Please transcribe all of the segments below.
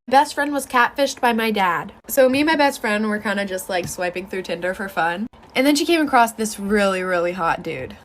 Best friend was catfished by my dad. So me and my best friend were kind of just like swiping through Tinder for fun. And then she came across this really, really hot dude.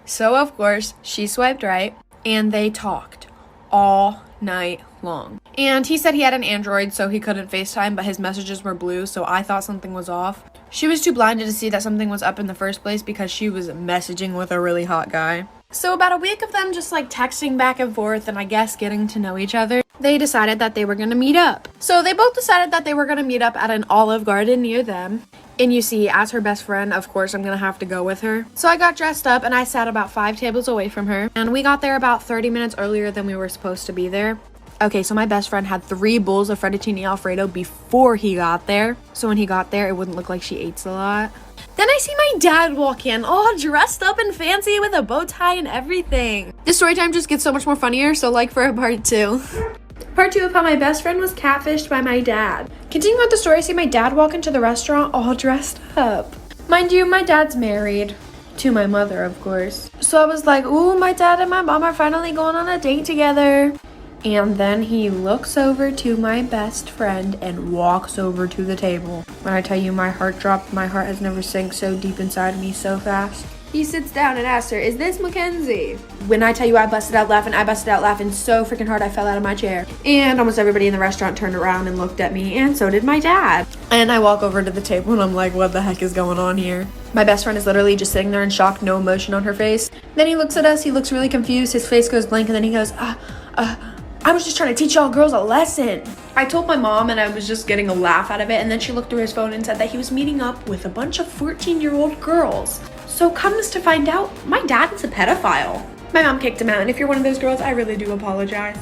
So of course, she swiped right and they talked all night long. And he said he had an Android, so he couldn't FaceTime, but his messages were blue, so I thought something was off. She was too blinded to see that something was up in the first place because she was messaging with a really hot guy. So about a week of them just like texting back and forth and I guess getting to know each other, they decided that they were gonna meet up. So they both decided that they were gonna meet up at an Olive Garden near them. And you see, as her best friend, of course, I'm gonna have to go with her. So I got dressed up and I sat about 5 tables away from her. And we got there about 30 minutes earlier than we were supposed to be there. Okay, so my best friend had 3 bowls of fettuccine alfredo before he got there. So when he got there, it wouldn't look like she ate a lot. Then I see my dad walk in, all dressed up and fancy with a bow tie and everything. This story time just gets so much more funnier, so like for a part 2. Part 2 of how my best friend was catfished by my dad. Continuing with the story, I see my dad walk into the restaurant all dressed up. Mind you, my dad's married. To my mother, of course. So I was like, ooh, my dad and my mom are finally going on a date together. And then he looks over to my best friend and walks over to the table. When I tell you my heart dropped, my heart has never sank so deep inside me so fast. He sits down and asks her, is this Mackenzie? When I tell you I busted out laughing so freaking hard I fell out of my chair. And almost everybody in the restaurant turned around and looked at me, and so did my dad. And I walk over to the table and I'm like, what the heck is going on here? My best friend is literally just sitting there in shock, no emotion on her face. Then he looks at us, he looks really confused, his face goes blank, and then he goes, I was just trying to teach y'all girls a lesson. I told my mom and I was just getting a laugh out of it, and then she looked through his phone and said that he was meeting up with a bunch of 14-year-old girls. So comes to find out, my dad is a pedophile. My mom kicked him out, and if you're one of those girls, I really do apologize.